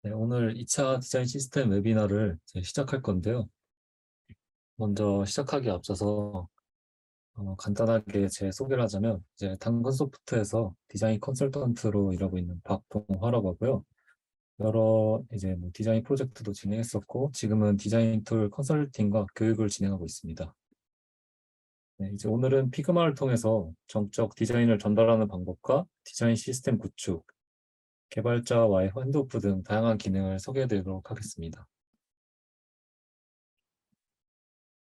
네, 오늘 2차 디자인 시스템 웨비나를 이제 시작할 건데요. 먼저 시작하기에 앞서서 간단하게 제 소개를 하자면 이제 당근소프트에서 디자인 컨설턴트로 일하고 있는 박동화라고 하고요. 여러 이제 뭐 디자인 프로젝트도 진행했었고 지금은 디자인 툴 컨설팅과 교육을 진행하고 있습니다. 네, 이제 오늘은 피그마를 통해서 정적 디자인을 전달하는 방법과 디자인 시스템 구축, 개발자와의 핸드오프 등 다양한 기능을 소개해 드리도록 하겠습니다.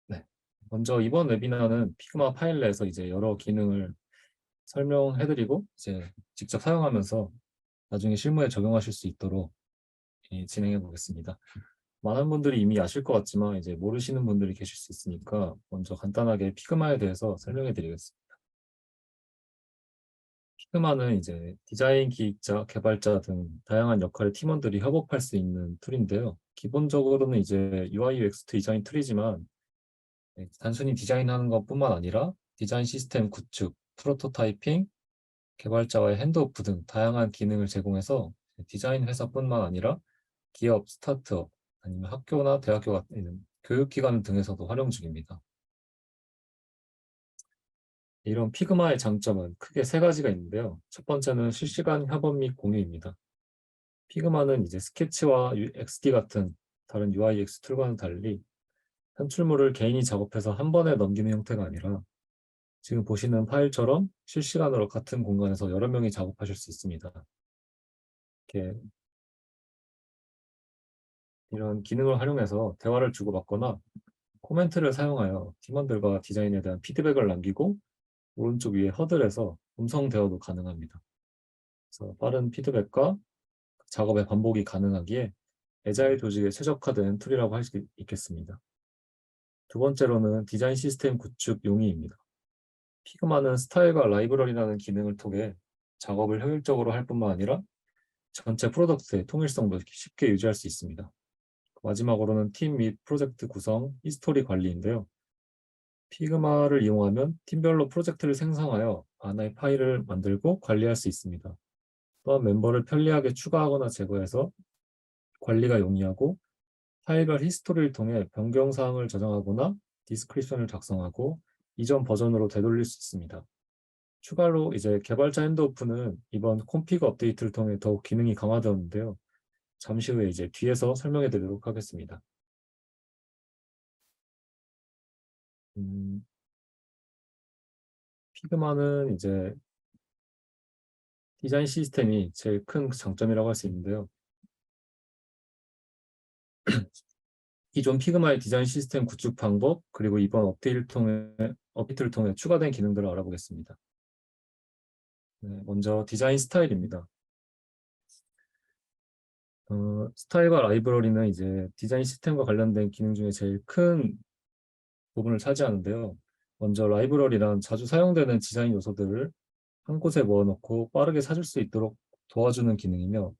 네. 먼저 이번 웨비나는 피그마 파일 내에서 이제 여러 기능을 설명해드리고 이제 직접 사용하면서 나중에 실무에 적용하실 수 있도록 진행해 보겠습니다. 많은 분들이 이미 아실 것 같지만 이제 모르시는 분들이 계실 수 있으니까 먼저 간단하게 피그마에 대해서 설명해 드리겠습니다. 피그마는 이제 디자인 기획자, 개발자 등 다양한 역할의 팀원들이 협업할 수 있는 툴인데요. 기본적으로는 이제 UI UX 디자인 툴이지만 단순히 디자인하는 것뿐만 아니라 디자인 시스템 구축, 프로토타이핑, 개발자와의 핸드오프 등 다양한 기능을 제공해서 디자인 회사뿐만 아니라 기업, 스타트업, 아니면 학교나 대학교 같은 교육기관 등에서도 활용 중입니다. 이런 피그마의 장점은 크게 세 가지가 있는데요. 첫 번째는 실시간 협업 및 공유입니다. 피그마는 이제 스케치와 XD 같은 다른 UIX 툴과는 달리 현출물을 개인이 작업해서 한 번에 넘기는 형태가 아니라 지금 보시는 파일처럼 실시간으로 같은 공간에서 여러 명이 작업하실 수 있습니다. 이렇게 이런 기능을 활용해서 대화를 주고받거나 코멘트를 사용하여 팀원들과 디자인에 대한 피드백을 남기고 오른쪽 위에 허들에서 음성 대화도 가능합니다. 그래서 빠른 피드백과 작업의 반복이 가능하기에 애자일 조직에 최적화된 툴이라고 할 수 있겠습니다. 두 번째로는 디자인 시스템 구축 용이입니다. 피그마는 스타일과 라이브러리라는 기능을 통해 작업을 효율적으로 할 뿐만 아니라 전체 프로덕트의 통일성도 쉽게 유지할 수 있습니다. 마지막으로는 팀 및 프로젝트 구성, 히스토리 관리인데요. 피그마를 이용하면 팀별로 프로젝트를 생성하여 하나의 파일을 만들고 관리할 수 있습니다. 또한 멤버를 편리하게 추가하거나 제거해서 관리가 용이하고 파일별 히스토리를 통해 변경 사항을 저장하거나 디스크립션을 작성하고 이전 버전으로 되돌릴 수 있습니다. 추가로 이제 개발자 핸드오프는 이번 콘피그 업데이트를 통해 더욱 기능이 강화되었는데요. 잠시 후에 이제 뒤에서 설명해 드리도록 하겠습니다. 음, 피그마는 이제 디자인 시스템이 제일 큰 장점이라고 할 수 있는데요. 기존 피그마의 디자인 시스템 구축 방법, 그리고 이번 업데이트를 통해 추가된 기능들을 알아보겠습니다. 네, 먼저 디자인 스타일입니다. 스타일과 라이브러리는 이제 디자인 시스템과 관련된 기능 중에 제일 큰 부분을 차지하는데요. 먼저 라이브러리란 자주 사용되는 디자인 요소들을 한 곳에 모아놓고 빠르게 찾을 수 있도록 도와주는 기능이며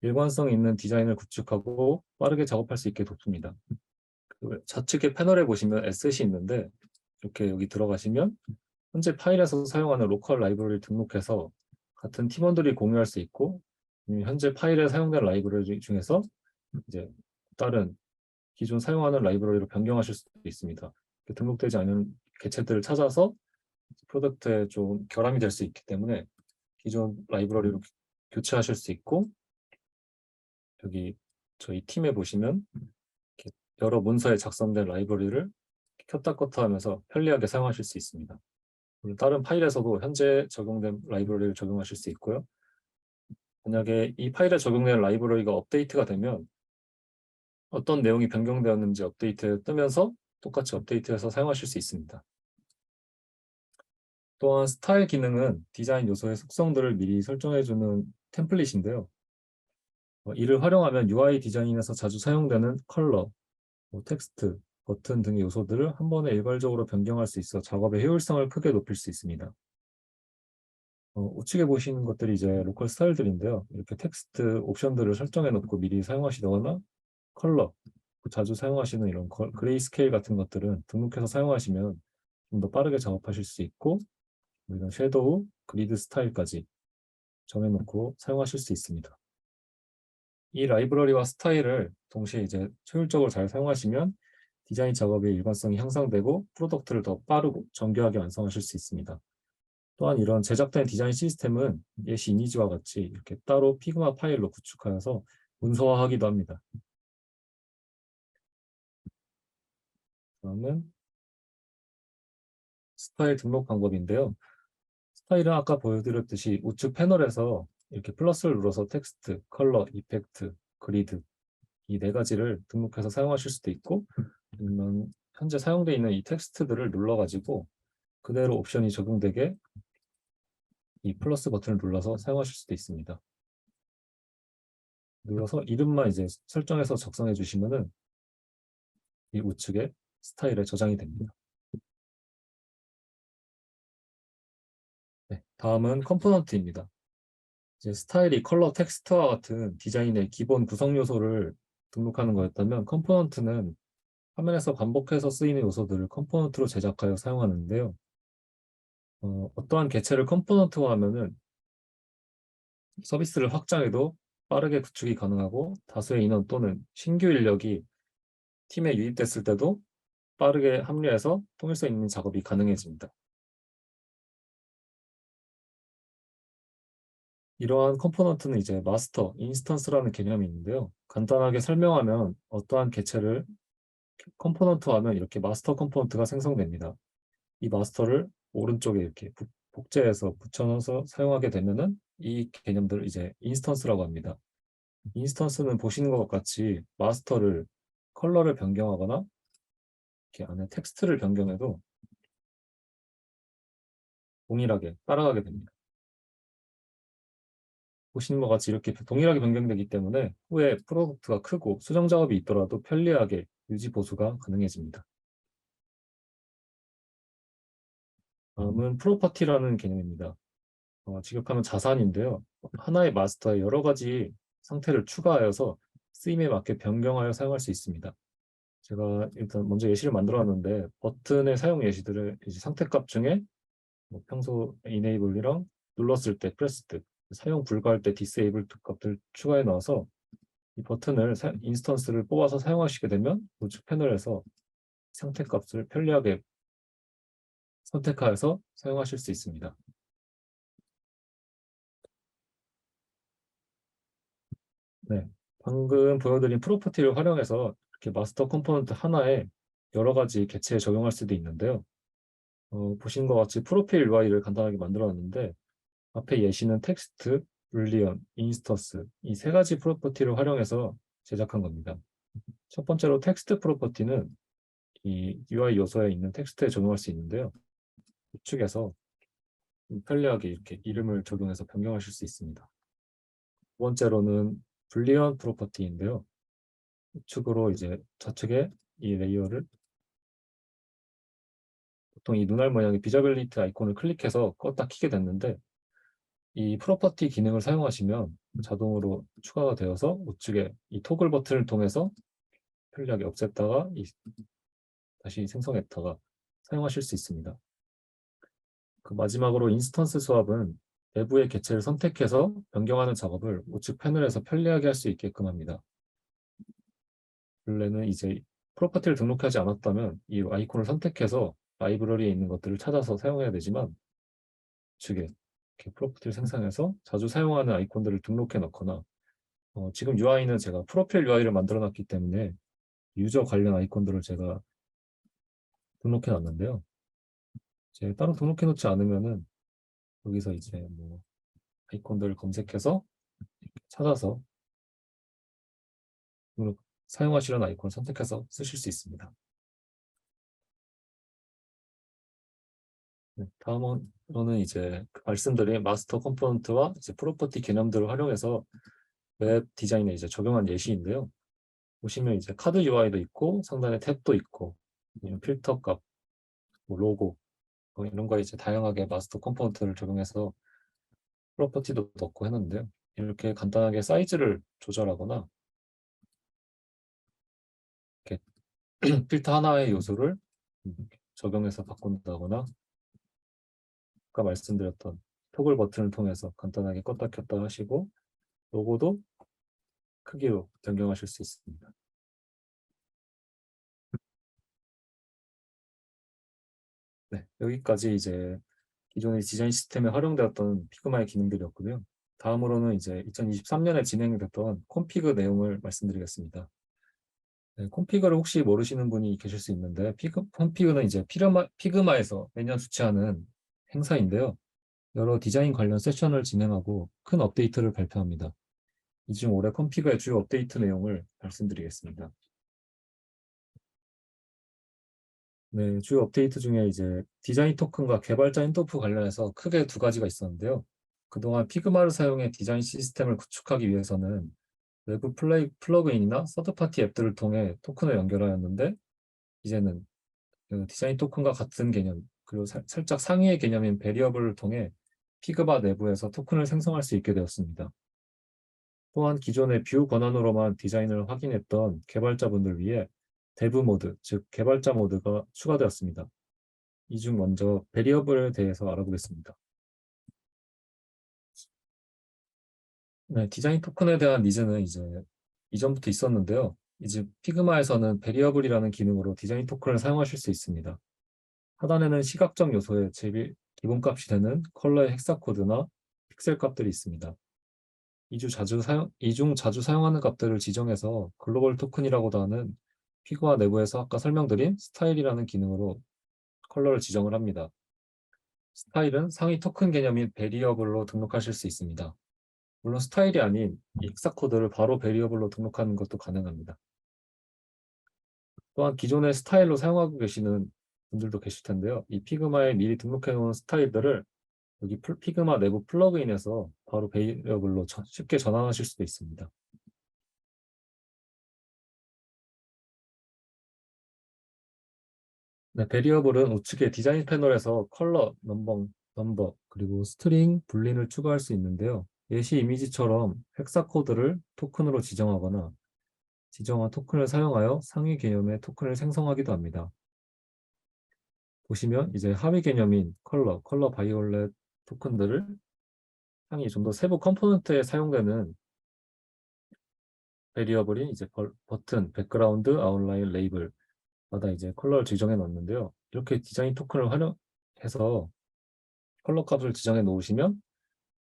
일관성 있는 디자인을 구축하고 빠르게 작업할 수 있게 돕습니다. 그 좌측에 패널에 보시면 에셋이 있는데 이렇게 여기 들어가시면 현재 파일에서 사용하는 로컬 라이브러리를 등록해서 같은 팀원들이 공유할 수 있고 현재 파일에 사용된 라이브러리 중에서 이제 다른 기존 사용하는 라이브러리로 변경하실 수도 있습니다. 등록되지 않은 개체들을 찾아서 프로덕트에 좀 결함이 될 수 있기 때문에 기존 라이브러리로 교체하실 수 있고 여기 저희 팀에 보시면 이렇게 여러 문서에 작성된 라이브러리를 켰다 껐다 하면서 편리하게 사용하실 수 있습니다. 다른 파일에서도 현재 적용된 라이브러리를 적용하실 수 있고요. 만약에 이 파일에 적용된 라이브러리가 업데이트가 되면 어떤 내용이 변경되었는지 업데이트 뜨면서 똑같이 업데이트해서 사용하실 수 있습니다. 또한 스타일 기능은 디자인 요소의 속성들을 미리 설정해주는 템플릿인데요. 이를 활용하면 UI 디자인에서 자주 사용되는 컬러, 텍스트, 버튼 등의 요소들을 한 번에 일괄적으로 변경할 수 있어 작업의 효율성을 크게 높일 수 있습니다. 우측에 보시는 것들이 이제 로컬 스타일들인데요. 이렇게 텍스트 옵션들을 설정해 놓고 미리 사용하시거나 컬러, 자주 사용하시는 이런 그레이 스케일 같은 것들은 등록해서 사용하시면 좀 더 빠르게 작업하실 수 있고 이런 섀도우, 그리드 스타일까지 정해놓고 사용하실 수 있습니다. 이 라이브러리와 스타일을 동시에 이제 효율적으로 잘 사용하시면 디자인 작업의 일관성이 향상되고 프로덕트를 더 빠르고 정교하게 완성하실 수 있습니다. 또한 이런 제작된 디자인 시스템은 예시 이미지와 같이 이렇게 따로 피그마 파일로 구축하여서 문서화하기도 합니다. 다음은 스타일 등록 방법인데요. 스타일은 아까 보여드렸듯이 우측 패널에서 이렇게 플러스를 눌러서 텍스트, 컬러, 이펙트, 그리드 이 네 가지를 등록해서 사용하실 수도 있고 아니면 현재 사용되어 있는 이 텍스트들을 눌러가지고 그대로 옵션이 적용되게 이 플러스 버튼을 눌러서 사용하실 수도 있습니다. 눌러서 이름만 이제 설정해서 작성해 주시면은 이 우측에 스타일에 저장이 됩니다. 네, 다음은 컴포넌트입니다. 이제 스타일이 컬러, 텍스트와 같은 디자인의 기본 구성 요소를 등록하는 거였다면 컴포넌트는 화면에서 반복해서 쓰이는 요소들을 컴포넌트로 제작하여 사용하는데요. 어떠한 개체를 컴포넌트화하면은 서비스를 확장해도 빠르게 구축이 가능하고 다수의 인원 또는 신규 인력이 팀에 유입됐을 때도 빠르게 합류해서 통일성 있는 작업이 가능해집니다. 이러한 컴포넌트는 이제 마스터, 인스턴스라는 개념이 있는데요. 간단하게 설명하면 어떠한 개체를 컴포넌트화하면 이렇게 마스터 컴포넌트가 생성됩니다. 이 마스터를 오른쪽에 이렇게 복제해서 붙여넣어서 사용하게 되면은 이 개념들을 이제 인스턴스라고 합니다. 인스턴스는 보시는 것과 같이 마스터를 컬러를 변경하거나 이렇게 안에 텍스트를 변경해도 동일하게 따라가게 됩니다. 보시는 것 같이 이렇게 동일하게 변경되기 때문에 후에 프로덕트가 크고 수정 작업이 있더라도 편리하게 유지 보수가 가능해집니다. 다음은 프로퍼티라는 개념입니다. 직역하면 자산인데요. 하나의 마스터에 여러 가지 상태를 추가하여서 쓰임에 맞게 변경하여 사용할 수 있습니다. 제가 일단 먼저 예시를 만들어 놨는데 버튼의 사용 예시들을 이제 상태값 중에 뭐 평소 enable이랑 눌렀을 때 pressed, 사용 불가할 때 disabled 값들 추가해 넣어서 이 버튼을 인스턴스를 뽑아서 사용하시게 되면 우측 패널에서 상태값을 편리하게 선택하여서 사용하실 수 있습니다. 네, 방금 보여드린 프로퍼티를 활용해서 이렇게 마스터 컴포넌트 하나에 여러 가지 개체에 적용할 수도 있는데요. 보신 것 같이 프로필 UI를 간단하게 만들어놨는데 앞에 예시는 텍스트, 불리언, 인스턴스 이 세 가지 프로퍼티를 활용해서 제작한 겁니다. 첫 번째로 텍스트 프로퍼티는 이 UI 요소에 있는 텍스트에 적용할 수 있는데요. 우측에서 편리하게 이렇게 이름을 적용해서 변경하실 수 있습니다. 두 번째로는 불리언 프로퍼티인데요. 우측으로 이제 좌측에 이 레이어를 보통 이 눈알 모양의 비저빌리티 아이콘을 클릭해서 껐다 켜게 됐는데 이 프로퍼티 기능을 사용하시면 자동으로 추가가 되어서 우측에 이 토글 버튼을 통해서 편리하게 없앴다가 다시 생성했다가 사용하실 수 있습니다. 그 마지막으로 인스턴스 수압은 내부의 개체를 선택해서 변경하는 작업을 우측 패널에서 편리하게 할 수 있게끔 합니다. 원래는 이제 프로퍼티를 등록하지 않았다면 이 아이콘을 선택해서 라이브러리에 있는 것들을 찾아서 사용해야 되지만 우측에 이렇게 프로퍼티를 생성해서 자주 사용하는 아이콘들을 등록해 놓거나 지금 UI는 제가 프로필 UI를 만들어 놨기 때문에 유저 관련 아이콘들을 제가 등록해 놨는데요. 이제 따로 등록해 놓지 않으면은 여기서 이제 뭐 아이콘들을 검색해서 찾아서 사용하시려는 아이콘을 선택해서 쓰실 수 있습니다. 네, 다음으로는 이제 말씀드린 마스터 컴포넌트와 이제 프로퍼티 개념들을 활용해서 웹 디자인에 이제 적용한 예시인데요. 보시면 이제 카드 UI도 있고 상단에 탭도 있고 필터 값, 뭐 로고 이런 거에 이제 다양하게 마스터 컴포넌트를 적용해서 프로퍼티도 넣고 했는데요. 이렇게 간단하게 사이즈를 조절하거나 이렇게 필터 하나의 요소를 적용해서 바꾼다거나 아까 말씀드렸던 토글 버튼을 통해서 간단하게 껐다 켰다 하시고 로고도 크기로 변경하실 수 있습니다. 네, 여기까지 이제 기존의 디자인 시스템에 활용되었던 피그마의 기능들이었고요. 다음으로는 이제 2023년에 진행됐던 콘피그 내용을 말씀드리겠습니다. 네, 콘피그를 혹시 모르시는 분이 계실 수 있는데, 콘피그는 이제 피그마에서 매년 주최하는 행사인데요. 여러 디자인 관련 세션을 진행하고 큰 업데이트를 발표합니다. 이 중 올해 콘피그의 주요 업데이트 내용을 말씀드리겠습니다. 네, 주요 업데이트 중에 이제 디자인 토큰과 개발자 인도프 관련해서 크게 두 가지가 있었는데요. 그동안 피그마를 사용해 디자인 시스템을 구축하기 위해서는 외부 플러그인이나 서드파티 앱들을 통해 토큰을 연결하였는데, 이제는 그 디자인 토큰과 같은 개념, 그리고 살짝 상위의 개념인 베리어블을 통해 피그마 내부에서 토큰을 생성할 수 있게 되었습니다. 또한 기존의 뷰 권한으로만 디자인을 확인했던 개발자분들 위해 데브 모드, 즉 개발자 모드가 추가되었습니다. 이 중 먼저 베리어블에 대해서 알아보겠습니다. 네, 디자인 토큰에 대한 니즈는 이제 이전부터 있었는데요. 이제 피그마에서는 베리어블이라는 기능으로 디자인 토큰을 사용하실 수 있습니다. 하단에는 시각적 요소의 기본값이 되는 컬러의 헥사 코드나 픽셀 값들이 있습니다. 이 중 자주 사용하는 값들을 지정해서 글로벌 토큰이라고도 하는 피그마 내부에서 아까 설명드린 스타일이라는 기능으로 컬러를 지정을 합니다. 스타일은 상위 토큰 개념인 베리어블로 등록하실 수 있습니다. 물론 스타일이 아닌 이 헥사 코드를 바로 베리어블로 등록하는 것도 가능합니다. 또한 기존의 스타일로 사용하고 계시는 분들도 계실 텐데요. 이 피그마에 미리 등록해 놓은 스타일들을 여기 피그마 내부 플러그인에서 바로 베리어블로 쉽게 전환하실 수도 있습니다. 네, 베리어블은 우측의 디자인 패널에서 컬러, 넘버, 그리고 스트링, 불린을 추가할 수 있는데요. 예시 이미지처럼 헥사 코드를 토큰으로 지정하거나 지정한 토큰을 사용하여 상위 개념의 토큰을 생성하기도 합니다. 보시면 이제 하위 개념인 컬러 바이올렛 토큰들을 상위 좀 더 세부 컴포넌트에 사용되는 베리어블인 이제 버튼, 백그라운드, 아웃라인, 레이블마다 이제 컬러를 지정해 놨는데요. 이렇게 디자인 토큰을 활용해서 컬러 값을 지정해 놓으시면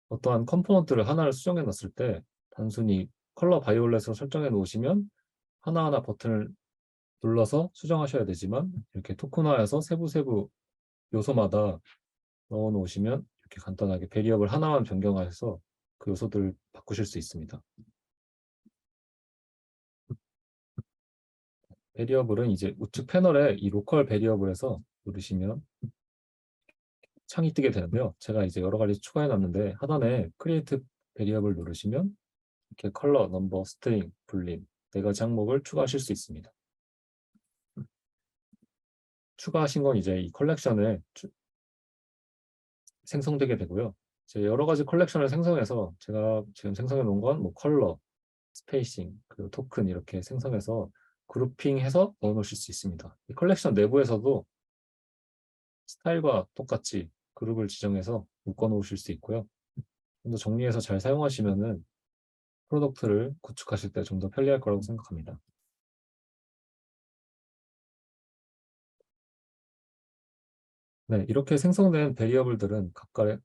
어떠한 컴포넌트를 하나를 수정해 놨을 때 단순히 컬러 바이올렛으로 설정해 놓으시면 하나하나 버튼을 눌러서 수정하셔야 되지만 이렇게 토큰화해서 세부 요소마다 넣어 놓으시면 이렇게 간단하게 베리어블 하나만 변경해서 그 요소들을 바꾸실 수 있습니다. 베리어블은 이제 우측 패널에 이 로컬 베리어블에서 누르시면 창이 뜨게 되는데요. 제가 이제 여러 가지 추가해 놨는데 하단에 크리에이트 베리어블 누르시면 이렇게 컬러, 넘버, 스트링, 불림 네 가지 항목을 추가하실 수 있습니다. 추가하신 건 이제 이 컬렉션에 생성되게 되고요. 제 여러 가지 컬렉션을 생성해서 제가 지금 생성해 놓은 건 뭐 컬러, 스페이싱, 그리고 토큰 이렇게 생성해서 그룹핑해서 넣어 놓으실 수 있습니다. 이 컬렉션 내부에서도 스타일과 똑같이 그룹을 지정해서 묶어 놓으실 수 있고요. 좀 더 정리해서 잘 사용하시면은 프로덕트를 구축하실 때 좀 더 편리할 거라고 생각합니다. 네, 이렇게 생성된 베리어블들은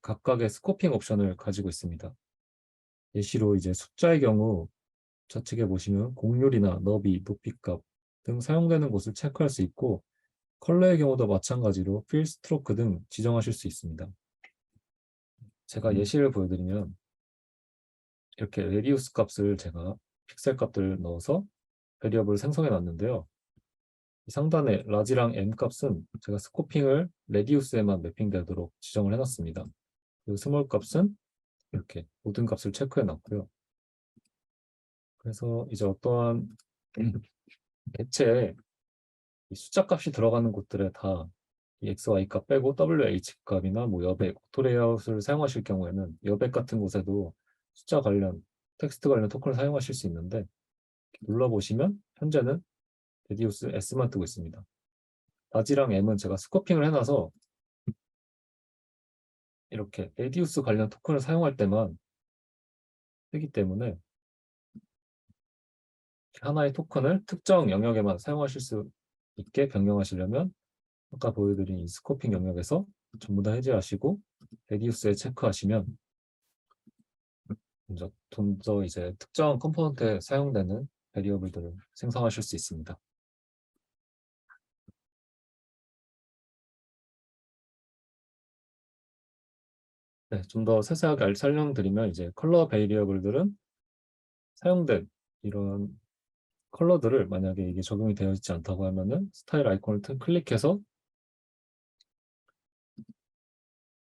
각각의 스코핑 옵션을 가지고 있습니다. 예시로 이제 숫자의 경우 좌측에 보시면 곡률이나 너비, 높이값 등 사용되는 곳을 체크할 수 있고 컬러의 경우도 마찬가지로 필 스트로크 등 지정하실 수 있습니다. 제가 예시를 보여드리면 이렇게 레디우스 값을 제가 픽셀 값들을 넣어서 베리어블을 생성해 놨는데요. 상단에 라지랑 M 값은 제가 스코핑을 레디우스에만 매핑되도록 지정을 해놨습니다. 그리고 스몰 값은 이렇게 모든 값을 체크해 놨고요. 그래서 이제 어떠한 객체에 이 숫자 값이 들어가는 곳들에 다 이 x, y 값 빼고 wh 값이나 뭐 여백, 오토 레이아웃을 사용하실 경우에는 여백 같은 곳에도 숫자 관련, 텍스트 관련 토큰을 사용하실 수 있는데 눌러보시면 현재는 레디우스 S만 뜨고 있습니다. 라지랑 M은 제가 스코핑을 해놔서 이렇게 레디우스 관련 토큰을 사용할 때만 뜨기 때문에 하나의 토큰을 특정 영역에만 사용하실 수 있게 변경하시려면 아까 보여드린 이 스코핑 영역에서 전부 다 해제하시고 레디우스에 체크하시면 좀 더 이제 특정 컴포넌트에 사용되는 베리어블들을 생성하실 수 있습니다. 네, 좀 더 세세하게 설명드리면 이제 컬러 베리어블들은 사용된 이런 컬러들을 만약에 이게 적용이 되어 있지 않다고 하면은 스타일 아이콘을 클릭해서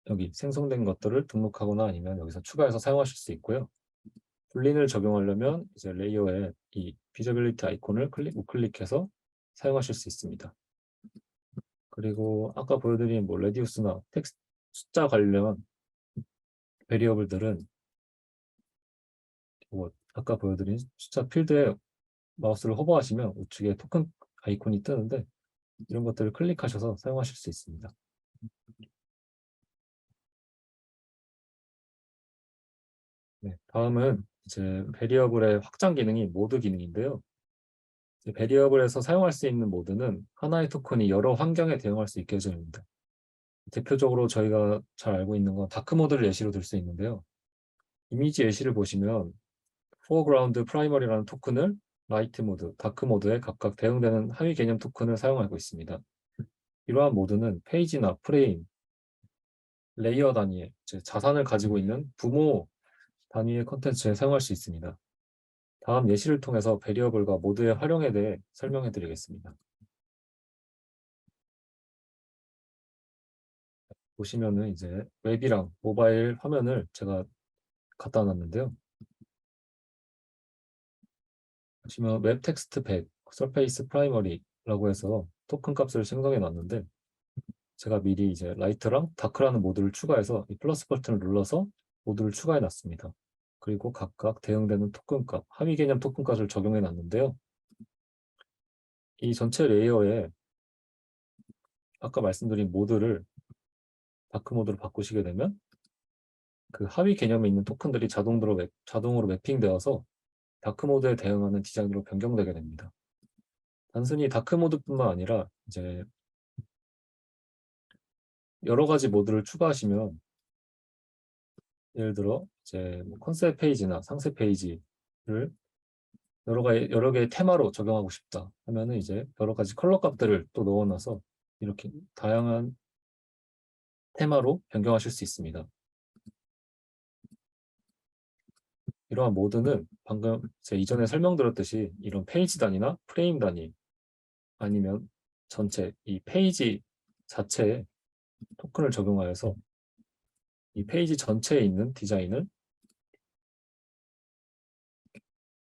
여기 생성된 것들을 등록하거나 아니면 여기서 추가해서 사용하실 수 있고요. 불린을 적용하려면 이제 레이어에 이 비저빌리티 아이콘을 우클릭해서 사용하실 수 있습니다. 그리고 아까 보여드린 뭐 레디우스나 텍스트 숫자 관련 베리어블들은 뭐 아까 보여드린 숫자 필드에 마우스를 호버하시면 우측에 토큰 아이콘이 뜨는데 이런 것들을 클릭하셔서 사용하실 수 있습니다. 네, 다음은 이제 베리어블의 확장 기능이 모드 기능인데요. 베리어블에서 사용할 수 있는 모드는 하나의 토큰이 여러 환경에 대응할 수 있게 해줍니다. 대표적으로 저희가 잘 알고 있는 건 다크 모드를 예시로 들 수 있는데요. 이미지 예시를 보시면 foreground primary라는 토큰을 라이트 모드, 다크 모드에 각각 대응되는 하위 개념 토큰을 사용하고 있습니다. 이러한 모드는 페이지나 프레임, 레이어 단위의 자산을 가지고 있는 부모 단위의 컨텐츠에 사용할 수 있습니다. 다음 예시를 통해서 베리어블과 모드의 활용에 대해 설명해 드리겠습니다. 보시면은 이제 웹이랑 모바일 화면을 제가 갖다 놨는데요. 보시면 웹 텍스트 100, 서페이스 프라이머리라고 해서 토큰 값을 생성해 놨는데 제가 미리 이제 라이트랑 다크라는 모드를 추가해서 이 플러스 버튼을 눌러서 모드를 추가해 놨습니다. 그리고 각각 대응되는 토큰 값, 하위 개념 토큰 값을 적용해 놨는데요. 이 전체 레이어에 아까 말씀드린 모드를 다크 모드로 바꾸시게 되면 그 하위 개념에 있는 토큰들이 자동으로 매핑되어서 다크 모드에 대응하는 디자인으로 변경되게 됩니다. 단순히 다크 모드뿐만 아니라 이제 여러 가지 모드를 추가하시면 예를 들어 이제 뭐 컨셉 페이지나 상세 페이지를 여러 개의 테마로 적용하고 싶다 하면은 이제 여러 가지 컬러 값들을 또 넣어놔서 이렇게 다양한 테마로 변경하실 수 있습니다. 이러한 모드는 방금 제가 이전에 설명드렸듯이 이런 페이지 단위나 프레임 단위 아니면 전체 이 페이지 자체에 토큰을 적용하여서 이 페이지 전체에 있는 디자인을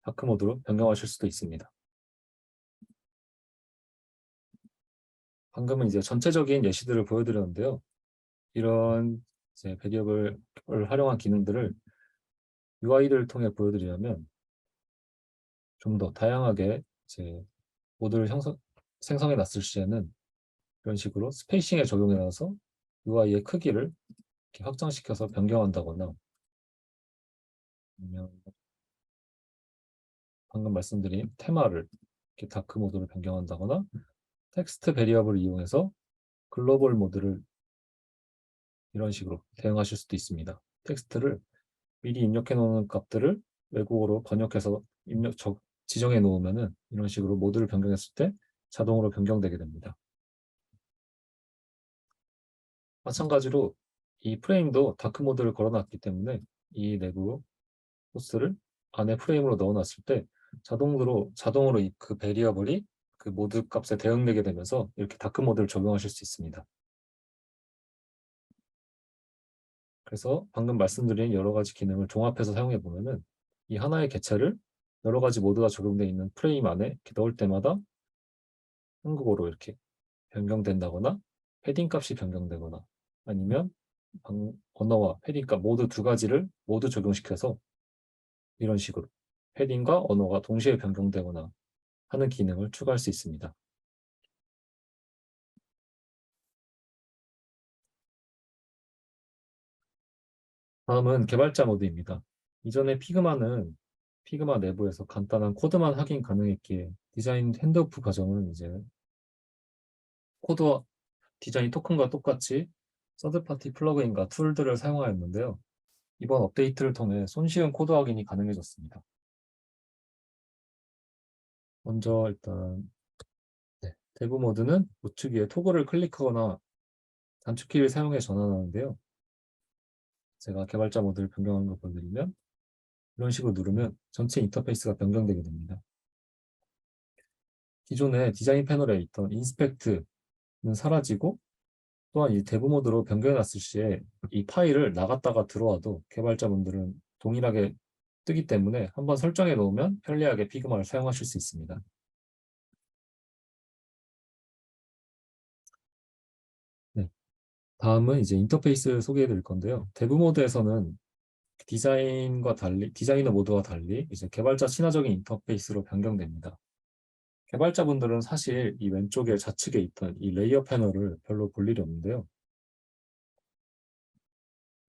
다크 모드로 변경하실 수도 있습니다. 방금은 이제 전체적인 예시들을 보여드렸는데요. 이런 이제 베리어블을 활용한 기능들을 UI를 통해 보여드리려면 좀 더 다양하게 이제 모드를 생성해 놨을 시에는 이런 식으로 스페이싱에 적용해 놔서 UI의 크기를 이렇게 확장시켜서 변경한다거나 아니면 방금 말씀드린 테마를 이렇게 다크 모드로 변경한다거나 텍스트 베리어블을 이용해서 글로벌 모드를 이런 식으로 대응하실 수도 있습니다. 텍스트를 미리 입력해 놓은 값들을 외국어로 번역해서 지정해 놓으면은 이런 식으로 모드를 변경했을 때 자동으로 변경되게 됩니다. 마찬가지로 이 프레임도 다크 모드를 걸어놨기 때문에 이 내부 소스를 안에 프레임으로 넣어놨을 때 자동으로 그 베리어블이 그 모드 값에 대응되게 되면서 이렇게 다크 모드를 적용하실 수 있습니다. 그래서 방금 말씀드린 여러 가지 기능을 종합해서 사용해 보면은 이 하나의 개체를 여러 가지 모드가 적용되어 있는 프레임 안에 이렇게 넣을 때마다 한국어로 이렇게 변경된다거나 패딩 값이 변경되거나 아니면 언어와 패딩 값 모두 두 가지를 모두 적용시켜서 이런 식으로 패딩과 언어가 동시에 변경되거나 하는 기능을 추가할 수 있습니다. 다음은 개발자 모드입니다. 이전에 피그마는 피그마 내부에서 간단한 코드만 확인 가능했기에 디자인 핸드오프 과정은 이제 코드와 디자인 토큰과 똑같이 서드파티 플러그인과 툴들을 사용하였는데요. 이번 업데이트를 통해 손쉬운 코드 확인이 가능해졌습니다. 먼저 일단 대부 모드는 우측 위에 토글을 클릭하거나 단축키를 사용해 전환하는데요. 제가 개발자 모드를 변경하는 걸 보여드리면 이런 식으로 누르면 전체 인터페이스가 변경되게 됩니다. 기존에 디자인 패널에 있던 인스펙트는 사라지고 또한 이 대부 모드로 변경해놨을 시에 이 파일을 나갔다가 들어와도 개발자분들은 동일하게 뜨기 때문에 한번 설정해 놓으면 편리하게 피그마를 사용하실 수 있습니다. 네, 다음은 이제 인터페이스 소개해 드릴 건데요. 대부 모드에서는 디자이너 모드와 달리 이제 개발자 친화적인 인터페이스로 변경됩니다. 개발자분들은 사실 이 왼쪽에 좌측에 있던 이 레이어 패널을 별로 볼 일이 없는데요.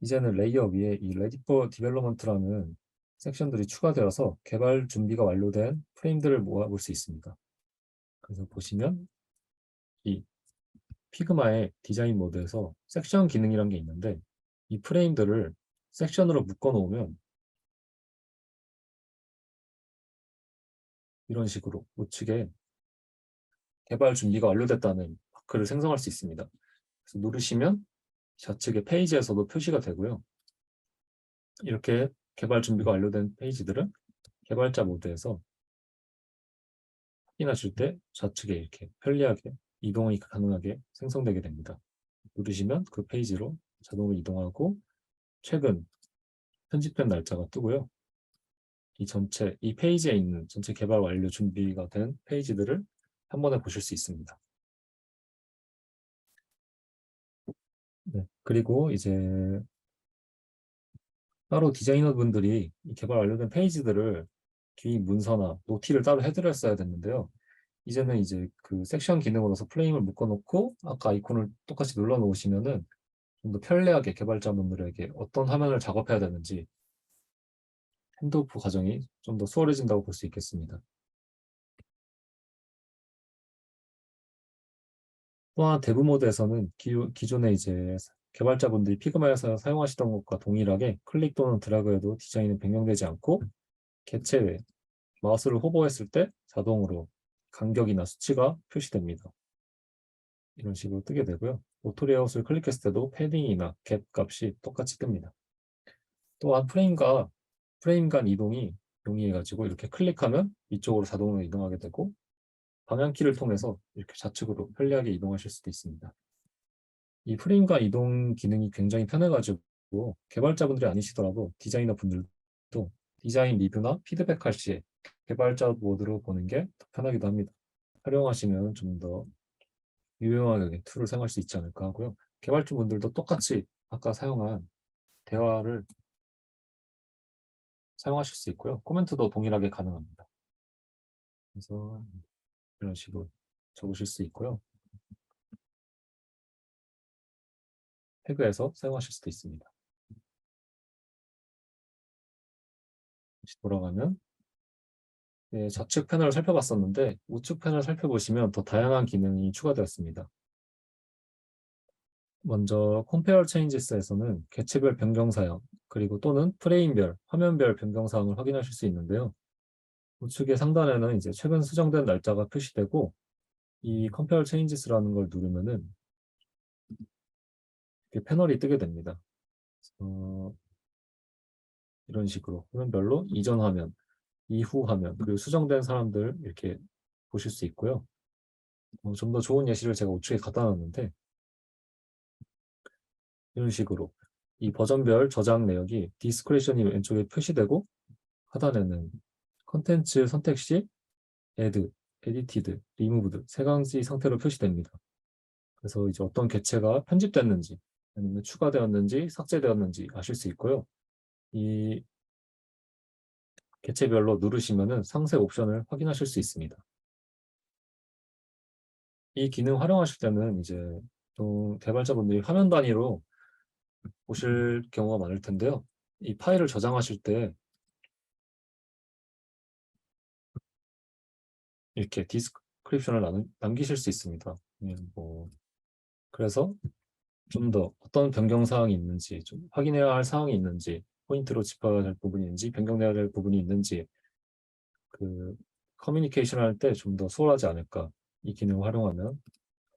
이제는 레이어 위에 이 Ready for Development라는 섹션들이 추가되어서 개발 준비가 완료된 프레임들을 모아볼 수 있습니다. 그래서 보시면 이 피그마의 디자인 모드에서 섹션 기능이란 게 있는데 이 프레임들을 섹션으로 묶어 놓으면 이런 식으로 우측에 개발 준비가 완료됐다는 마크를 생성할 수 있습니다. 그래서 누르시면 좌측의 페이지에서도 표시가 되고요. 이렇게 개발 준비가 완료된 페이지들은 개발자 모드에서 확인하실 때 좌측에 이렇게 편리하게 이동이 가능하게 생성되게 됩니다. 누르시면 그 페이지로 자동으로 이동하고 최근 편집된 날짜가 뜨고요. 이 페이지에 있는 전체 개발 완료 준비가 된 페이지들을 한 번에 보실 수 있습니다. 네, 그리고 이제 따로 디자이너분들이 이 개발 완료된 페이지들을 기획 문서나 노티를 따로 해드렸어야 됐는데요. 이제는 이제 그 섹션 기능으로서 프레임을 묶어놓고 아까 아이콘을 똑같이 눌러 놓으시면은 좀 더 편리하게 개발자분들에게 어떤 화면을 작업해야 되는지 핸드오프 과정이 좀 더 수월해진다고 볼 수 있겠습니다. 또한 대부 모드에서는 기존에 이제 개발자분들이 피그마에서 사용하시던 것과 동일하게 클릭 또는 드래그해도 디자인은 변경되지 않고 개체 외 마우스를 호버했을 때 자동으로 간격이나 수치가 표시됩니다. 이런 식으로 뜨게 되고요. 오토 레이아웃을 클릭했을 때도 패딩이나 갭 값이 똑같이 뜹니다. 또한 프레임 간 이동이 용이해가지고 이렇게 클릭하면 이쪽으로 자동으로 이동하게 되고 방향키를 통해서 이렇게 좌측으로 편리하게 이동하실 수도 있습니다. 이 프레임 간 이동 기능이 굉장히 편해가지고 개발자분들이 아니시더라도 디자이너 분들도 디자인 리뷰나 피드백할 시에 개발자 모드로 보는 게 더 편하기도 합니다. 활용하시면 좀 더 유용하게 툴을 사용할 수 있지 않을까 하고요. 개발자분들도 똑같이 아까 사용한 대화를 사용하실 수 있고요. 코멘트도 동일하게 가능합니다. 그래서 이런 식으로 적으실 수 있고요. 태그해서 사용하실 수도 있습니다. 다시 돌아가면 네, 좌측 패널을 살펴봤었는데 우측 패널 살펴보시면 더 다양한 기능이 추가되었습니다. 먼저 Compare Changes에서는 개체별 변경 사양, 그리고 또는 프레임별, 화면별 변경 사항을 확인하실 수 있는데요. 우측의 상단에는 이제 최근 수정된 날짜가 표시되고 이 Compare Changes라는 걸 누르면은 이렇게 패널이 뜨게 됩니다. 이런 식으로 화면별로 이전 화면, 이후 화면, 그리고 수정된 사람들 이렇게 보실 수 있고요. 좀 더 좋은 예시를 제가 우측에 갖다 놨는데 이런 식으로 이 버전별 저장 내역이 디스크리션이 왼쪽에 표시되고 하단에는 컨텐츠 선택 시 add, edited, removed 세 가지 상태로 표시됩니다. 그래서 이제 어떤 개체가 편집됐는지 아니면 추가되었는지 삭제되었는지 아실 수 있고요. 이 개체별로 누르시면은 상세 옵션을 확인하실 수 있습니다. 이 기능 활용하실 때는 이제 또 개발자분들이 화면 단위로 보실 경우가 많을 텐데요. 이 파일을 저장하실 때 이렇게 디스크립션을 남기실 수 있습니다. 그래서 좀 더 어떤 변경 사항이 있는지, 좀 확인해야 할 사항이 있는지, 포인트로 짚어야 할 부분이 있는지, 변경돼야 될 부분이 있는지, 커뮤니케이션 할 때 좀 더 수월하지 않을까. 이 기능을 활용하면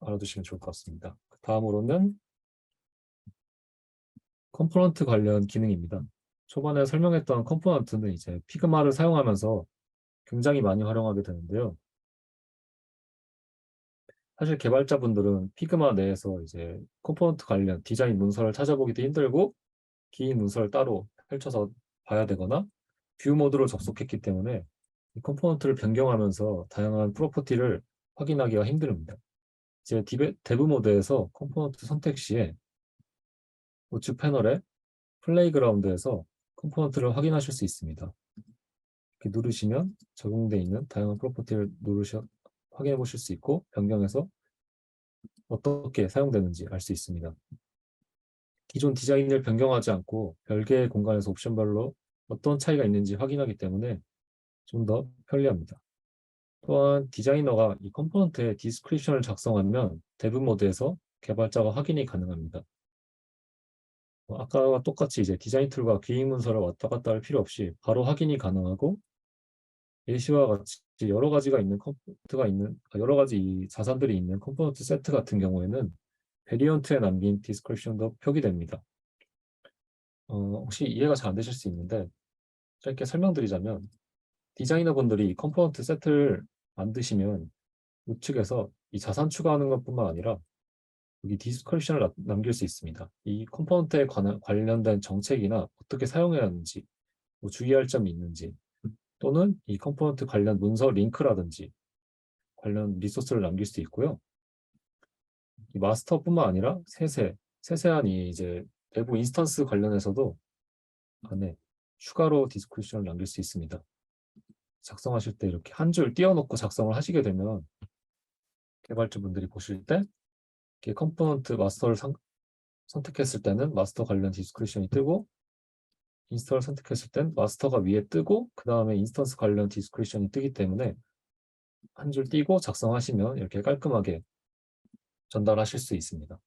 알아두시면 좋을 것 같습니다. 다음으로는 컴포넌트 관련 기능입니다. 초반에 설명했던 컴포넌트는 이제 피그마를 사용하면서 굉장히 많이 활용하게 되는데요. 사실 개발자분들은 피그마 내에서 이제 컴포넌트 관련 디자인 문서를 찾아보기도 힘들고 긴 문서를 따로 펼쳐서 봐야 되거나 뷰 모드로 접속했기 때문에 이 컴포넌트를 변경하면서 다양한 프로퍼티를 확인하기가 힘듭니다. 이제 데브 모드에서 컴포넌트 선택 시에 우측 패널에 플레이그라운드에서 컴포넌트를 확인하실 수 있습니다. 이렇게 누르시면 적용되어 있는 다양한 프로퍼티를 확인해 보실 수 있고 변경해서 어떻게 사용되는지 알 수 있습니다. 기존 디자인을 변경하지 않고 별개의 공간에서 옵션별로 어떤 차이가 있는지 확인하기 때문에 좀 더 편리합니다. 또한 디자이너가 이 컴포넌트에 디스크립션을 작성하면 데브 모드에서 개발자가 확인이 가능합니다. 아까와 똑같이 이제 디자인 툴과 기획 문서를 왔다 갔다 할 필요 없이 바로 확인이 가능하고 예시와 같이 여러 가지가 있는 여러 가지 이 자산들이 있는 컴포넌트 세트 같은 경우에는 베리언트에 남긴 디스크립션도 표기됩니다. 혹시 이해가 잘 안 되실 수 있는데 짧게 설명드리자면 디자이너분들이 컴포넌트 세트를 만드시면 우측에서 이 자산 추가하는 것뿐만 아니라 여기 디스크립션을 남길 수 있습니다. 이 컴포넌트에 관련된 정책이나 어떻게 사용해야 하는지, 뭐 주의할 점이 있는지, 또는 이 컴포넌트 관련 문서 링크라든지 관련 리소스를 남길 수 있고요. 이 마스터뿐만 아니라 세세한 이 이제 내부 인스턴스 관련해서도 안에 추가로 디스크립션을 남길 수 있습니다. 작성하실 때 이렇게 한 줄 띄워놓고 작성을 하시게 되면 개발자분들이 보실 때 이렇게 컴포넌트 마스터를 선택했을 때는 마스터 관련 디스크립션이 뜨고 인스톨을 선택했을 땐 마스터가 위에 뜨고 그 다음에 인스턴스 관련 디스크립션이 뜨기 때문에 한 줄 띄고 작성하시면 이렇게 깔끔하게 전달하실 수 있습니다.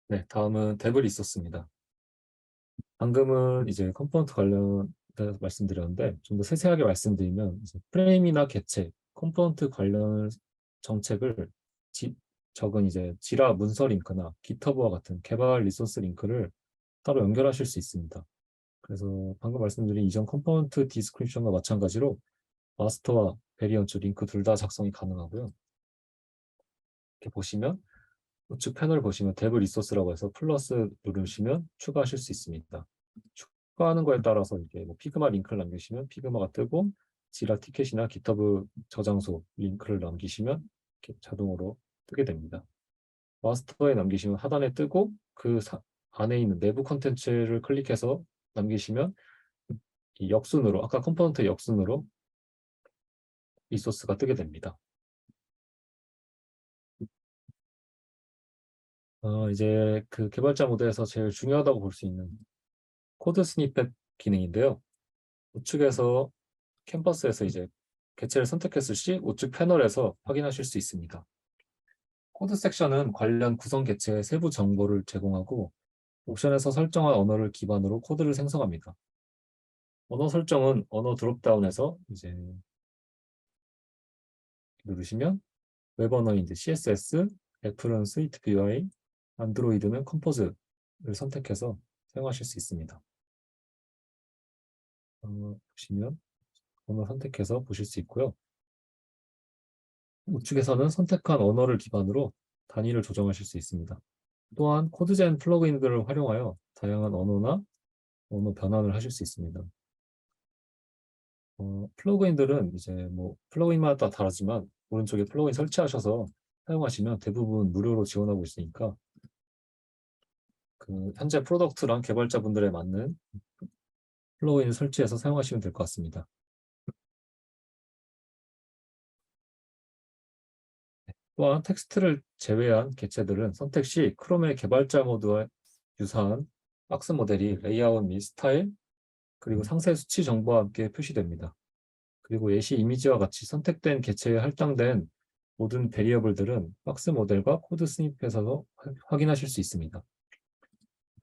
네, 다음은 데브 리소스입니다. 방금은 이제 컴포넌트 관련해서 말씀드렸는데 좀 더 세세하게 말씀드리면 이제 프레임이나 개체, 컴포넌트 관련 정책을 적은 이제 지라 문서 링크나 깃허브와 같은 개발 리소스 링크를 따로 연결하실 수 있습니다. 그래서 방금 말씀드린 이전 컴포넌트 디스크립션과 마찬가지로 마스터와 베리언트 링크 둘 다 작성이 가능하고요. 이렇게 보시면 우측 패널 보시면 데브 리소스라고 해서 플러스 누르시면 추가하실 수 있습니다. 추가하는 거에 따라서 이게 뭐 피그마 링크를 남기시면 피그마가 뜨고 지라 티켓이나 깃허브 저장소 링크를 남기시면 이렇게 자동으로 뜨게 됩니다. 마스터에 남기시면 하단에 뜨고 안에 있는 내부 컨텐츠를 클릭해서 남기시면 이 역순으로 아까 컴포넌트 역순으로 리소스가 뜨게 됩니다. 이제 그 개발자 모드에서 제일 중요하다고 볼 수 있는 코드 스니펫 기능인데요. 우측에서 캔버스에서 이제 개체를 선택했을 시 우측 패널에서 확인하실 수 있습니다. 코드 섹션은 관련 구성 개체의 세부 정보를 제공하고 옵션에서 설정한 언어를 기반으로 코드를 생성합니다. 언어 설정은 언어 드롭다운에서 이제 누르시면 웹 언어인 CSS, 애플은 스위트 UI, 안드로이드는 컴포즈를 선택해서 사용하실 수 있습니다. 보시면 언어 선택해서 보실 수 있고요. 우측에서는 선택한 언어를 기반으로 단위를 조정하실 수 있습니다. 또한 코드젠 플러그인들을 활용하여 다양한 언어나 언어 변환을 하실 수 있습니다. 플러그인들은 이제 뭐 플러그인마다 다르지만 오른쪽에 플러그인 설치하셔서 사용하시면 대부분 무료로 지원하고 있으니까 현재 프로덕트랑 개발자분들에 맞는 플러그인을 설치해서 사용하시면 될 것 같습니다. 또한 텍스트를 제외한 개체들은 선택 시 크롬의 개발자 모드와 유사한 박스 모델이 레이아웃 및 스타일, 그리고 상세 수치 정보와 함께 표시됩니다. 그리고 예시 이미지와 같이 선택된 개체에 할당된 모든 베리어블들은 박스 모델과 코드 스니펫에서 확인하실 수 있습니다.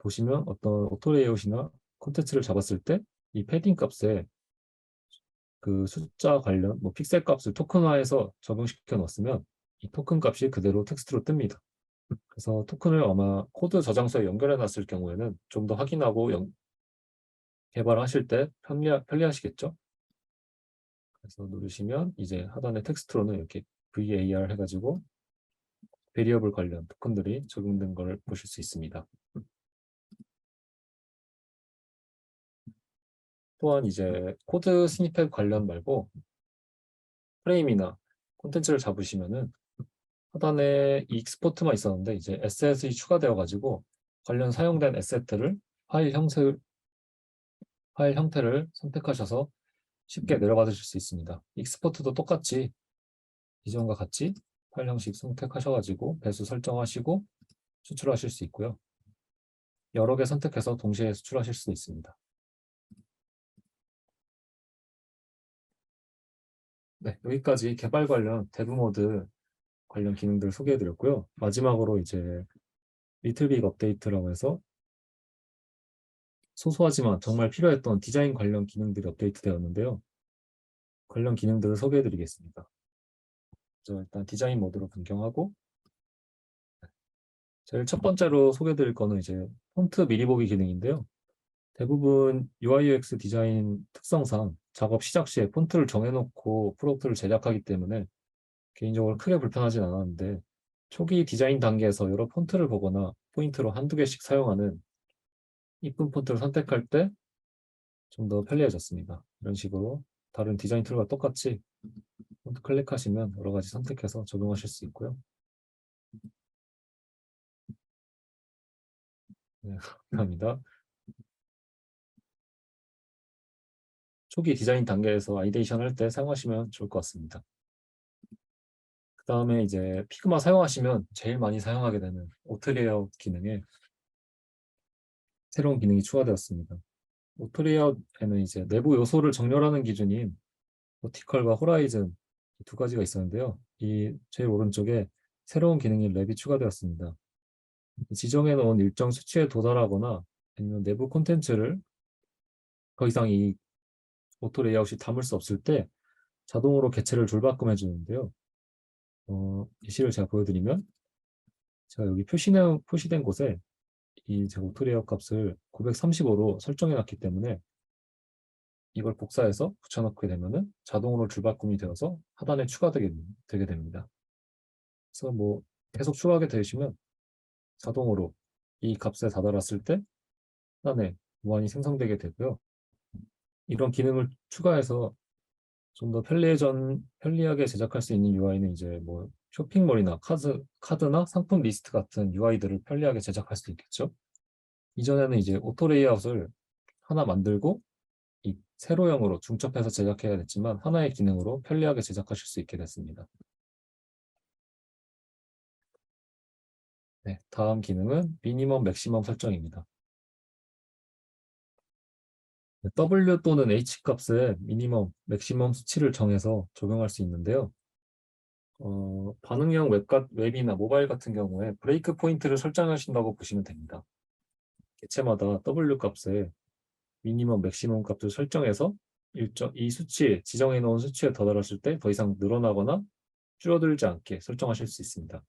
보시면 어떤 오토 레이아웃이나 콘텐츠를 잡았을 때 이 패딩 값에 그 숫자 관련 픽셀 값을 토큰화해서 적용시켜 놓았으면 이 토큰 값이 그대로 텍스트로 뜹니다. 그래서 토큰을 아마 코드 저장소에 연결해 놨을 경우에는 좀 더 확인하고 개발하실 때 편리하시겠죠? 그래서 누르시면 이제 하단의 텍스트로는 이렇게 VAR 해가지고 베리어블 관련 토큰들이 적용된 걸 보실 수 있습니다. 또한 이제 코드 스니펫 관련 말고 프레임이나 콘텐츠를 잡으시면은 하단에 이 익스포트만 있었는데 이제 에셋이 추가되어 가지고 관련 사용된 에셋들을 파일 형태를 선택하셔서 쉽게 내려받으실 수 있습니다. 익스포트도 똑같이 이전과 같이 파일 형식 선택하셔가지고 배수 설정하시고 수출하실 수 있고요. 여러 개 선택해서 동시에 수출하실 수 있습니다. 네, 여기까지 개발 관련 데브 모드 관련 기능들 소개해드렸고요. 마지막으로 이제 리틀빅 업데이트라고 해서 소소하지만 정말 필요했던 디자인 관련 기능들이 업데이트되었는데요. 관련 기능들을 소개해드리겠습니다. 일단 디자인 모드로 변경하고 제일 첫 번째로 소개해드릴 거는 이제 폰트 미리 보기 기능인데요. 대부분 UI UX 디자인 특성상 작업 시작 시에 폰트를 정해놓고 프로덕트를 제작하기 때문에 개인적으로 크게 불편하진 않았는데 초기 디자인 단계에서 여러 폰트를 보거나 포인트로 한두 개씩 사용하는 이쁜 폰트를 선택할 때 좀 더 편리해졌습니다. 이런 식으로 다른 디자인 툴과 똑같이 폰트 클릭하시면 여러 가지 선택해서 적용하실 수 있고요. 네, 감사합니다. 초기 디자인 단계에서 아이데이션 할 때 사용하시면 좋을 것 같습니다. 그 다음에 이제 피그마 사용하시면 제일 많이 사용하게 되는 오토레이아웃 기능에 새로운 기능이 추가되었습니다. 오토레이아웃에는 이제 내부 요소를 정렬하는 기준인 버티컬과 호라이즌 두 가지가 있었는데요. 이 제일 오른쪽에 새로운 기능인 랩이 추가되었습니다. 지정해 놓은 일정 수치에 도달하거나 아니면 내부 콘텐츠를 더 이상 이 오토 레이아웃이 담을 수 없을 때 자동으로 개체를 줄바꿈해 주는데요. 예시를 제가 보여드리면 제가 여기 표시된 곳에 이 제 오토 레이아웃 값을 935로 설정해 놨기 때문에 이걸 복사해서 붙여넣게 되면은 자동으로 줄바꿈이 되어서 하단에 되게 됩니다. 그래서 계속 추가하게 되시면 자동으로 이 값에 다다랐을 때 하단에 무한히 생성되게 되고요. 이런 기능을 추가해서 좀 더 편리하게 제작할 수 있는 UI는 이제 쇼핑몰이나 카드나 상품 리스트 같은 UI들을 편리하게 제작할 수 있겠죠. 이전에는 이제 오토 레이아웃을 하나 만들고 이 세로형으로 중첩해서 제작해야 됐지만 하나의 기능으로 편리하게 제작하실 수 있게 됐습니다. 네, 다음 기능은 미니멈 맥시멈 설정입니다. W 또는 H 값의 미니멈, 맥시멈 수치를 정해서 적용할 수 있는데요. 반응형 웹이나 모바일 같은 경우에 브레이크 포인트를 설정하신다고 보시면 됩니다. 개체마다 W 값에 미니멈, 맥시멈 값을 설정해서 이 수치에 지정해 놓은 수치에 도달했을 때 더 이상 늘어나거나 줄어들지 않게 설정하실 수 있습니다.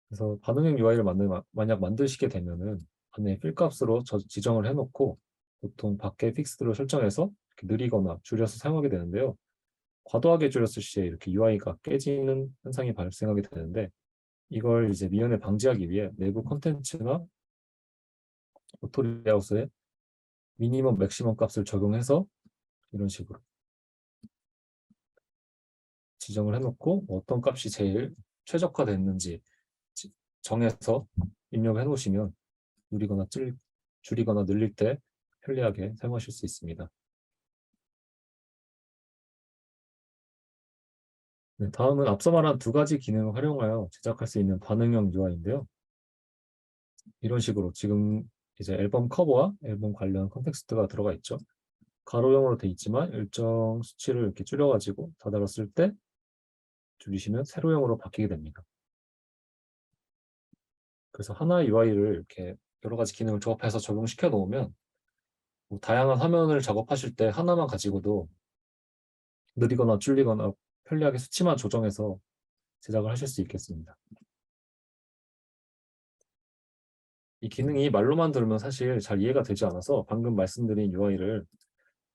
그래서 반응형 UI를 만약 만드시게 되면은 안에 필 값으로 지정을 해놓고 보통 밖에 픽스로 설정해서 느리거나 줄여서 사용하게 되는데요. 과도하게 줄였을 시에 이렇게 UI가 깨지는 현상이 발생하게 되는데 이걸 이제 미연에 방지하기 위해 내부 콘텐츠나 오토 레이아웃에 미니멈, 맥시멈 값을 적용해서 이런 식으로 지정을 해놓고 어떤 값이 제일 최적화됐는지 정해서 입력해 놓으시면 줄이거나 늘릴 때 편리하게 사용하실 수 있습니다. 네, 다음은 앞서 말한 두 가지 기능을 활용하여 제작할 수 있는 반응형 UI인데요. 이런 식으로 지금 이제 앨범 커버와 앨범 관련 컨텍스트가 들어가 있죠. 가로형으로 돼 있지만 일정 수치를 이렇게 줄여가지고 닫아놨을 때 줄이시면 세로형으로 바뀌게 됩니다. 그래서 하나의 UI를 이렇게 여러 가지 기능을 조합해서 적용시켜 놓으면 뭐 다양한 화면을 작업하실 때 하나만 가지고도 느리거나 줄리거나 편리하게 수치만 조정해서 제작을 하실 수 있겠습니다. 이 기능이 말로만 들으면 사실 잘 이해가 되지 않아서 방금 말씀드린 UI를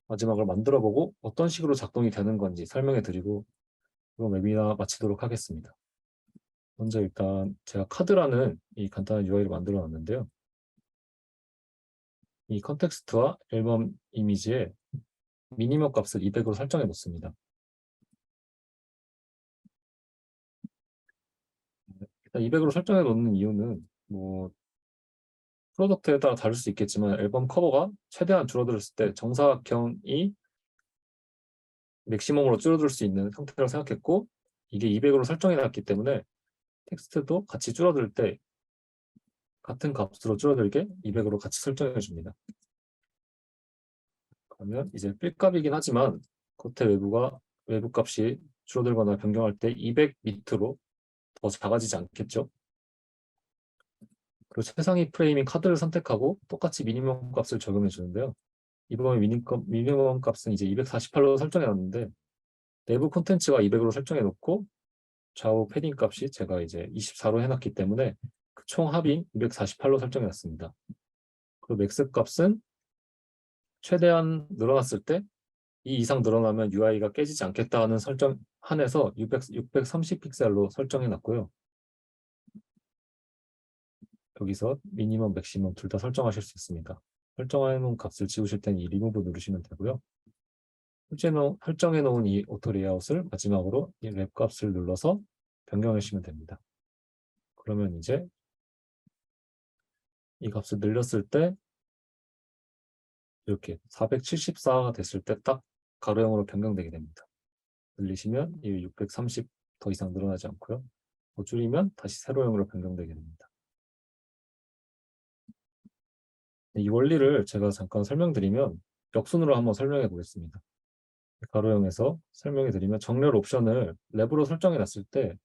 마지막으로 만들어보고 어떤 식으로 작동이 되는 건지 설명해 드리고 이번 웨비나 마치도록 하겠습니다. 먼저 일단 제가 카드라는 이 간단한 UI를 만들어 놨는데요. 이 컨텍스트와 앨범 이미지에 미니멈 값을 200으로 설정해 놓습니다. 일단 200으로 설정해 놓는 이유는 뭐 프로덕트에 따라 다를 수 있겠지만 앨범 커버가 최대한 줄어들었을 때 정사각형이 맥시멈으로 줄어들 수 있는 형태라고 생각했고 이게 200으로 설정해 놨기 때문에 텍스트도 같이 줄어들 때 같은 값으로 줄어들게 200으로 같이 설정해 줍니다. 그러면 이제 필값이긴 하지만 겉의 외부 값이 줄어들거나 변경할 때 200 밑으로 더 작아지지 않겠죠. 그리고 최상위 프레임인 카드를 선택하고 똑같이 미니멈 값을 적용해 주는데요. 이번에 미니멈 값은 이제 248로 설정해 놨는데 내부 콘텐츠가 200으로 설정해 놓고 좌우 패딩 값이 제가 이제 24로 해놨기 때문에 그 총 합인 248로 설정해 놨습니다. 그리고 맥스 값은 최대한 늘어났을 때 이 이상 늘어나면 UI가 깨지지 않겠다 하는 설정 한해서 630 픽셀로 설정해 놨고요. 여기서 미니멈, 맥시멈 둘 다 설정하실 수 있습니다. 설정해 놓은 값을 지우실 때는 이 리무브 누르시면 되고요. 설정해 놓은 이 오토 레이아웃을 마지막으로 이 랩 값을 눌러서 변경해 주시면 됩니다. 그러면 이제 이 값을 늘렸을 때 이렇게 474가 됐을 때 딱 가로형으로 변경되게 됩니다. 늘리시면 이 630 더 이상 늘어나지 않고요. 더 줄이면 다시 세로형으로 변경되게 됩니다. 이 원리를 제가 잠깐 설명드리면 역순으로 한번 설명해 보겠습니다. 가로형에서 설명해 드리면 정렬 옵션을 랩으로 설정해 놨을 때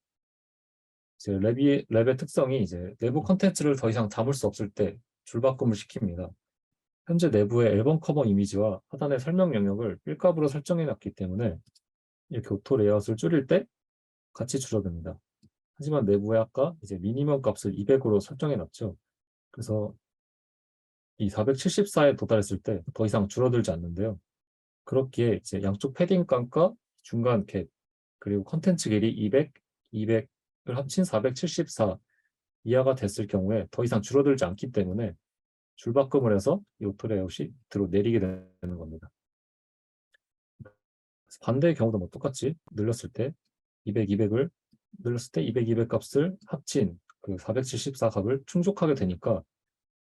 이제 랩의 특성이 이제 내부 컨텐츠를 더 이상 담을 수 없을 때 줄바꿈을 시킵니다. 현재 내부의 앨범 커버 이미지와 하단의 설명 영역을 필값으로 설정해 놨기 때문에 이렇게 오토 레이아웃을 줄일 때 같이 줄어듭니다. 하지만 내부에 아까 이제 미니멈 값을 200으로 설정해 놨죠. 그래서 이 474에 도달했을 때 더 이상 줄어들지 않는데요. 그렇기에 이제 양쪽 패딩 값과 중간 갭 그리고 컨텐츠 길이 200, 200을 합친 474 이하가 됐을 경우에 더 이상 줄어들지 않기 때문에 줄바꿈을 해서 이 오토 레이아웃이 밑으로 내리게 되는 겁니다. 반대의 경우도 뭐 똑같이 늘렸을 때 200, 200을 늘렸을 때 200, 200 값을 합친 그 474 값을 충족하게 되니까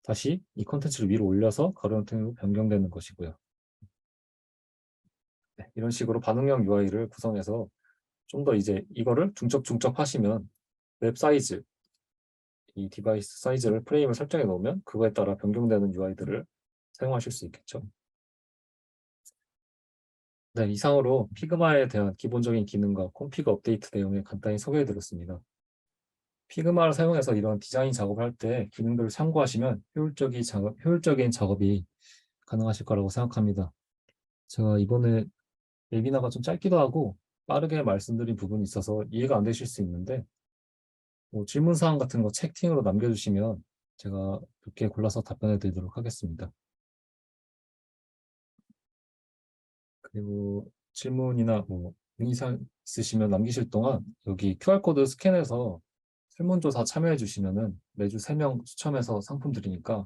다시 이 컨텐츠를 위로 올려서 가로 형태로 변경되는 것이고요. 네, 이런 식으로 반응형 UI를 구성해서 좀 더 이제 이거를 중첩 하시면 웹 사이즈, 이 디바이스 사이즈를 프레임을 설정해 놓으면 그거에 따라 변경되는 UI들을 사용하실 수 있겠죠. 네, 이상으로 피그마에 대한 기본적인 기능과 콘피그 업데이트 내용을 간단히 소개해 드렸습니다. 피그마를 사용해서 이런 디자인 작업을 할 때 기능들을 참고하시면 효율적인 작업이 가능하실 거라고 생각합니다. 제가 이번에 웨비나가 좀 짧기도 하고 빠르게 말씀드린 부분이 있어서 이해가 안 되실 수 있는데 뭐 질문사항 같은 거 채팅으로 남겨주시면 제가 몇 개 골라서 답변해 드리도록 하겠습니다. 그리고 질문이나 뭐 문의사항 있으시면 남기실 동안 여기 QR코드 스캔해서 설문조사 참여해 주시면은 매주 3명 추첨해서 상품 드리니까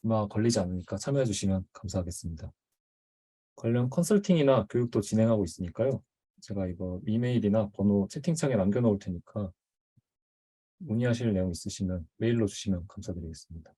얼마 걸리지 않으니까 참여해 주시면 감사하겠습니다. 관련 컨설팅이나 교육도 진행하고 있으니까요. 제가 이거 이메일이나 번호 채팅창에 남겨놓을 테니까 문의하실 내용 있으시면 메일로 주시면 감사드리겠습니다.